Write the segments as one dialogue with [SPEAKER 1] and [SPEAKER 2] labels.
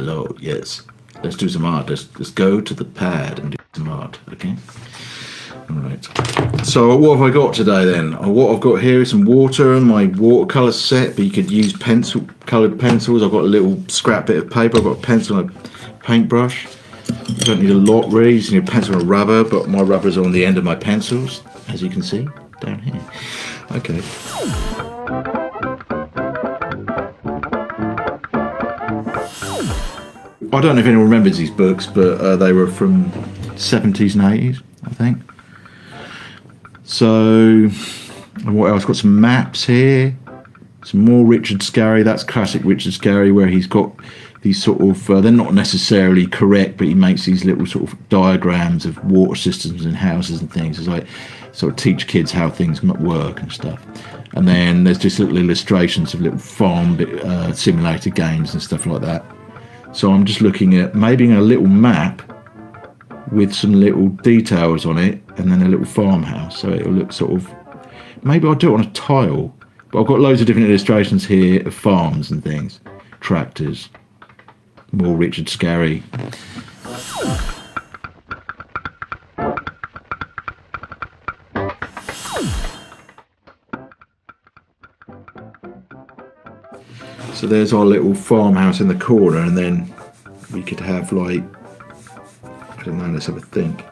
[SPEAKER 1] Hello, yes. Let's do some art. Let's go to the pad and do some art, okay? Alright. So what have I got today then? What I've got here is some water and my watercolour set, but you could use coloured pencils. I've got a little scrap bit of paper, I've got a pencil and a paintbrush. You don't need a lot really, you just need a pencil and a rubber, but my rubber's on the end of my pencils, as you can see, down here. Okay. I don't know if anyone remembers these books, but they were from 70s and 80s, I think. So, what else? Got some maps here. Some more Richard Scarry. That's classic Richard Scarry, where he's got these sort of, they're not necessarily correct, but he makes these little sort of diagrams of water systems and houses and things. It's like sort of teach kids how things work and stuff. And then there's just little illustrations of little farm simulator games and stuff like that. So I'm just looking at maybe a little map with some little details on it, and then a little farmhouse, so it'll look sort of, maybe I'll do it on a tile, but I've got loads of different illustrations here of farms and things, tractors, more Richard Scarry. So there's our little farmhouse in the corner, and then we could have, like, I don't know, let's have a think.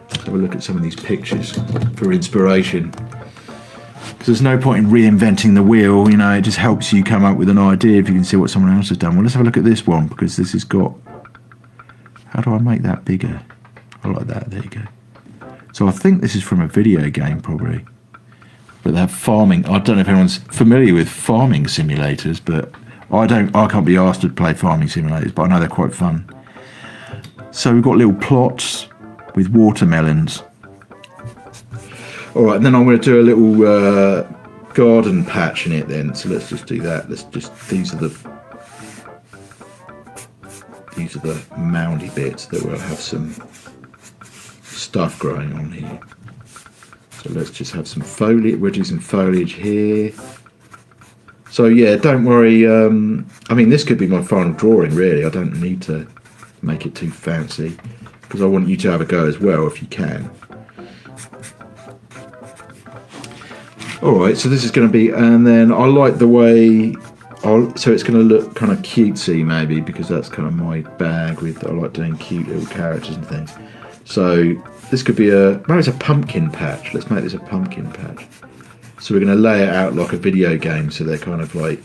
[SPEAKER 1] Let's have a look at some of these pictures for inspiration. Because there's no point in reinventing the wheel, you know, it just helps you come up with an idea if you can see what someone else has done. Well, let's have a look at this one, because this has got, how do I make that bigger? I like that, there you go. So I think this is from a video game probably. But they have farming, I don't know if anyone's familiar with farming simulators, but I can't be asked to play farming simulators, but I know they're quite fun. So we've got little plots with watermelons. All right, and then I'm going to do a little garden patch in it then. So let's just do that. These are the moundy bits that will have some stuff growing on here. So let's just have some foliage. We'll do some foliage here. So yeah, don't worry. I mean, this could be my final drawing, really. I don't need to make it too fancy, because I want you to have a go as well if you can. Alright, so this is going to be, and then I like the way, so it's going to look kind of cutesy maybe, because that's kind of my bag with, I like doing cute little characters and things. So this could be maybe it's a pumpkin patch. Let's make this a pumpkin patch. So we're going to lay it out like a video game, so they're kind of like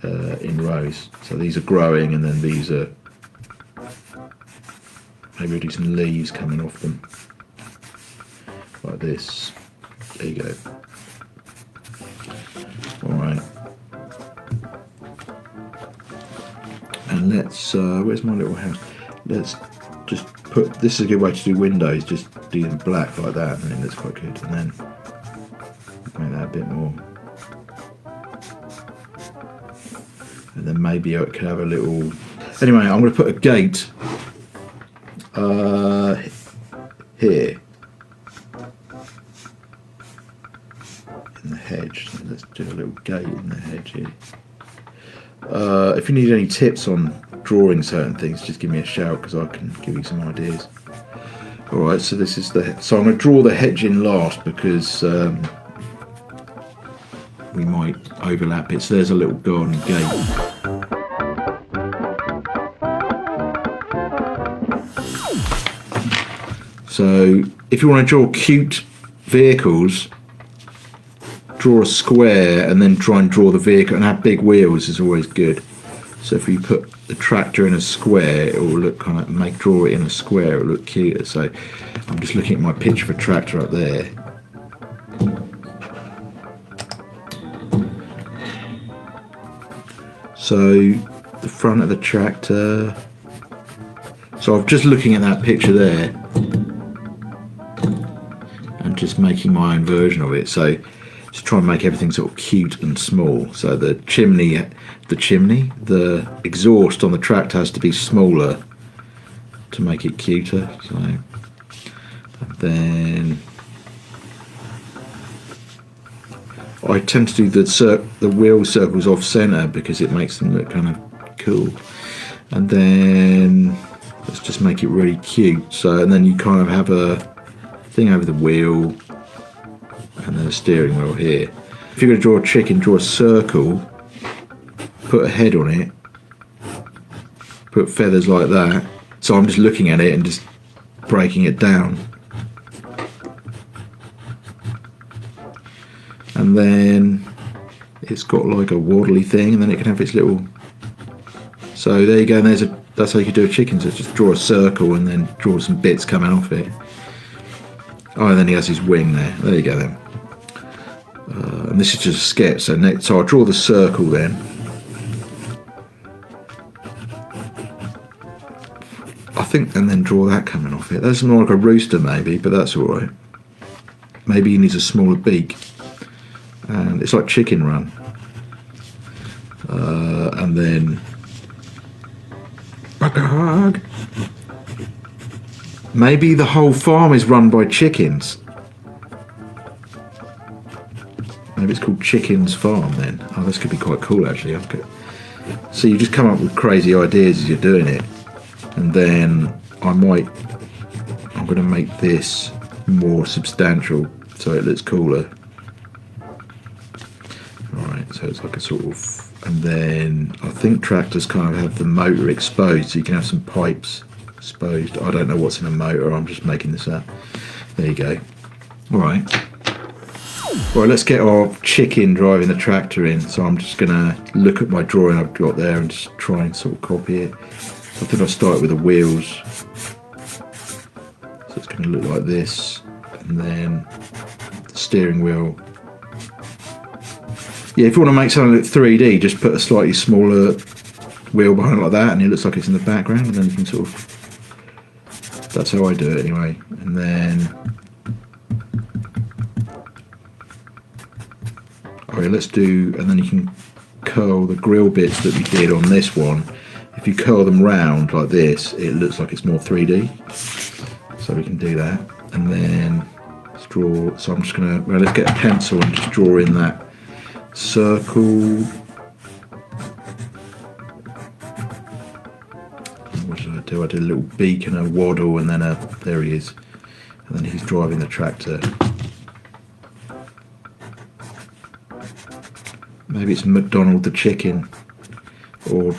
[SPEAKER 1] in rows. So these are growing, and then these are, maybe we'll do some leaves coming off them, like this. There you go. Alright. And let's, where's my little house? Let's just put, this is a good way to do windows, just do them black like that, and then that's quite good. And then make that a bit more. And then maybe I could have a little, anyway, I'm going to put a gate here in the hedge. So let's do a little gate in the hedge here. If you need any tips on drawing certain things, just give me a shout, because I can give you some ideas. Alright, so this is so I'm going to draw the hedge in last, because we might overlap it. So there's a little garden gate. So if you want to draw cute vehicles, draw a square and then try and draw the vehicle, and have big wheels is always good. So if you put the tractor in a square, it will look kind of, draw it in a square, it will look cuter. So I'm just looking at my picture of a tractor up there. So the front of the tractor. So I'm just looking at that picture there and just making my own version of it. So just try and make everything sort of cute and small. So the exhaust on the tractor has to be smaller to make it cuter. So and then I tend to do the wheel circles off center, because it makes them look kind of cool. And then let's just make it really cute. So, and then you kind of have a thing over the wheel and then a steering wheel here. If you're going to draw a chicken, draw a circle, put a head on it, put feathers like that. So I'm just looking at it and just breaking it down. And then it's got like a waddly thing, and then it can have its little. So there you go, and that's how you could do a chicken. So just draw a circle and then draw some bits coming off it. Oh, and then he has his wing there. There you go then. And this is just a sketch. So I'll draw the circle then. I think, and then draw that coming off it. That's more like a rooster maybe, but that's all right. Maybe he needs a smaller beak. And it's like Chicken Run. And then Buckahog. Maybe the whole farm is run by chickens. Maybe it's called Chicken's Farm then. Oh, this could be quite cool actually. So you just come up with crazy ideas as you're doing it. And then I'm going to make this more substantial so it looks cooler. Alright, so it's like a sort of, and then I think tractors kind of have the motor exposed, so you can have some pipes exposed. I don't know what's in a motor, I'm just making this up. There you go. Alright. Right, let's get our chicken driving the tractor in. So I'm just going to look at my drawing I've got there and just try and sort of copy it. I think I'll start with the wheels. So it's going to look like this. And then the steering wheel. Yeah, if you want to make something look 3D, just put a slightly smaller wheel behind it like that, and it looks like it's in the background, and then you can sort of... That's how I do it anyway. And then... Alright, let's do... And then you can curl the grill bits that we did on this one. If you curl them round like this, it looks like it's more 3D. So we can do that. And then let's draw... So I'm just going to... Well, let's get a pencil and just draw in that circle. What did I do? I did a little beak and a waddle, and then there he is. And then he's driving the tractor. Maybe it's McDonald the chicken, or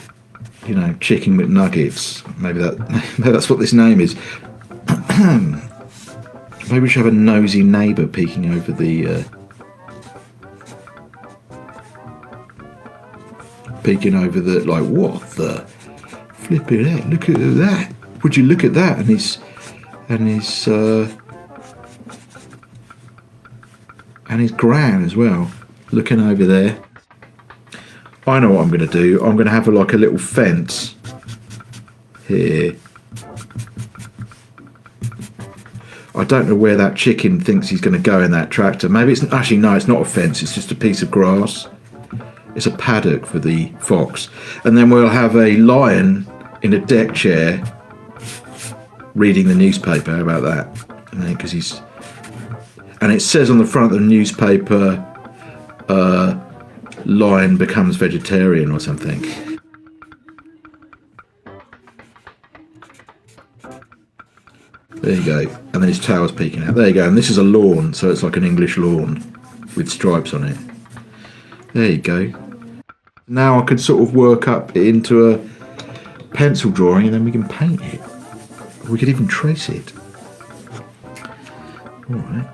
[SPEAKER 1] you know, Chicken McNuggets. Maybe that's what this name is. Maybe we should have a nosy neighbour peeking over the. Peeking over the, like, what the flipping heck, look at that, would you look at that, and his gran as well, looking over there. I know what I'm going to do. I'm going to have like a little fence here. I don't know where that chicken thinks he's going to go in that tractor. Maybe it's actually, no, it's not a fence, it's just a piece of grass. It's a paddock for the fox. And then we'll have a lion in a deck chair reading the newspaper. How about that? And and it says on the front of the newspaper, lion becomes vegetarian or something. There you go. And then his tail's peeking out. There you go. And this is a lawn, so it's like an English lawn with stripes on it. There you go. Now I could sort of work up into a pencil drawing, and then we can paint it. We could even trace it. Alright.